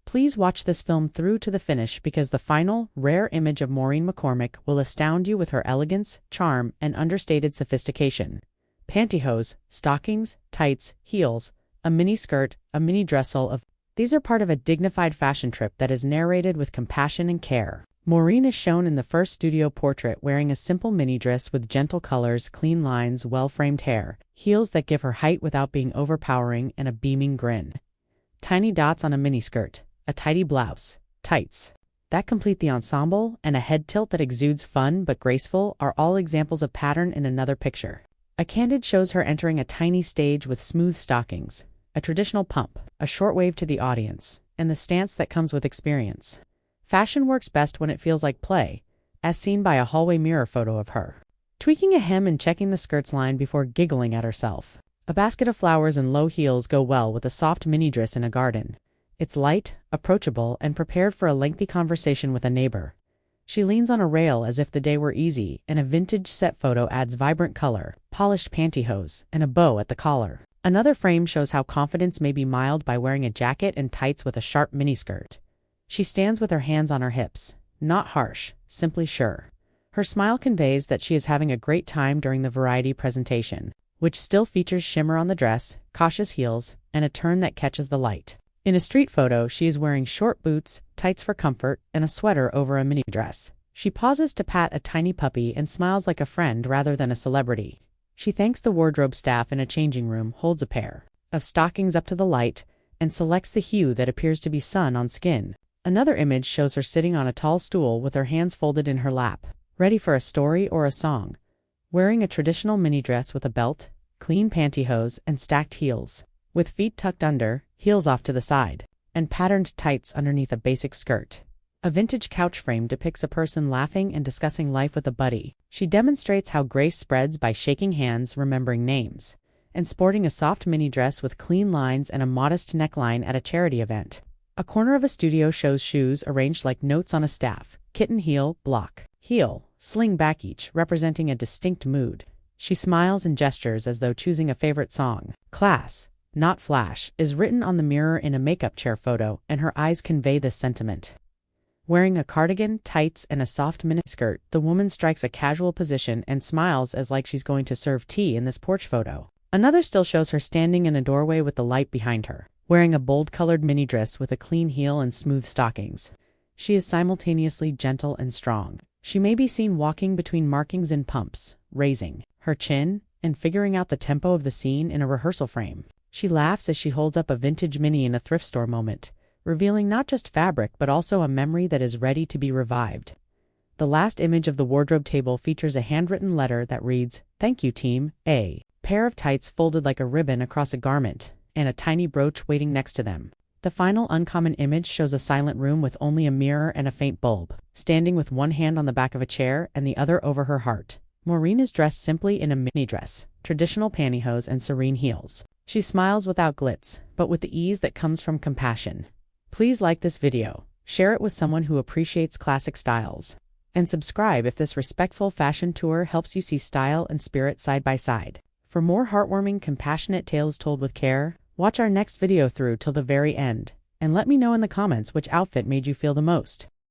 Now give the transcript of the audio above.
Please watch this film through to the finish because the final, rare image of Maureen McCormick will astound you with her elegance, charm, and understated sophistication. Pantyhose, stockings, tights, heels, a mini skirt, a mini dress, all of these are part of a dignified fashion trip that is narrated with compassion and care. Maureen is shown in the first studio portrait wearing a simple mini dress with gentle colors, clean lines, well-framed hair, heels that give her height without being overpowering, and a beaming grin. Tiny dots on a miniskirt, a tidy blouse, tights that complete the ensemble, and a head tilt that exudes fun but graceful are all examples of pattern in another picture. A candid shows her entering a tiny stage with smooth stockings, a traditional pump, a short wave to the audience, and the stance that comes with experience. Fashion works best when it feels like play, as seen by a hallway mirror photo of her tweaking a hem and checking the skirt's line before giggling at herself. A basket of flowers and low heels go well with a soft mini dress in a garden. It's light, approachable, and prepared for a lengthy conversation with a neighbor. She leans on a rail as if the day were easy, and a vintage set photo adds vibrant color, polished pantyhose, and a bow at the collar. Another frame shows how confidence may be mild by wearing a jacket and tights with a sharp miniskirt. She stands with her hands on her hips, not harsh, simply sure. Her smile conveys that she is having a great time during the variety presentation, which still features shimmer on the dress, cautious heels, and a turn that catches the light. In a street photo, she is wearing short boots, tights for comfort, and a sweater over a mini dress. She pauses to pat a tiny puppy and smiles like a friend rather than a celebrity. She thanks the wardrobe staff in a changing room, holds a pair of stockings up to the light, and selects the hue that appears to be sun on skin. Another image shows her sitting on a tall stool with her hands folded in her lap, ready for a story or a song, wearing a traditional mini dress with a belt, clean pantyhose, and stacked heels, with feet tucked under, heels off to the side, and patterned tights underneath a basic skirt. A vintage couch frame depicts a person laughing and discussing life with a buddy. She demonstrates how grace spreads by shaking hands, remembering names, and sporting a soft mini dress with clean lines and a modest neckline at a charity event. A corner of a studio shows shoes arranged like notes on a staff, kitten heel, block, heel, sling back, each representing a distinct mood. She smiles and gestures as though choosing a favorite song. Class, not flash, is written on the mirror in a makeup chair photo, and her eyes convey this sentiment. Wearing a cardigan, tights, and a soft miniskirt, the woman strikes a casual position and smiles as like she's going to serve tea in this porch photo. Another still shows her standing in a doorway with the light behind her, wearing a bold-colored mini dress with a clean heel and smooth stockings. She is simultaneously gentle and strong. She may be seen walking between markings and pumps, raising her chin and figuring out the tempo of the scene in a rehearsal frame. She laughs as she holds up a vintage mini in a thrift store moment, revealing not just fabric but also a memory that is ready to be revived. The last image of the wardrobe table features a handwritten letter that reads, "Thank you, team." A pair of tights folded like a ribbon across a garment, and a tiny brooch waiting next to them. The final uncommon image shows a silent room with only a mirror and a faint bulb, standing with one hand on the back of a chair and the other over her heart. Maureen is dressed simply in a mini dress, traditional pantyhose, and serene heels. She smiles without glitz, but with the ease that comes from compassion. Please like this video, share it with someone who appreciates classic styles, and subscribe if this respectful fashion tour helps you see style and spirit side by side. For more heartwarming, compassionate tales told with care, watch our next video through till the very end, and let me know in the comments which outfit made you feel the most.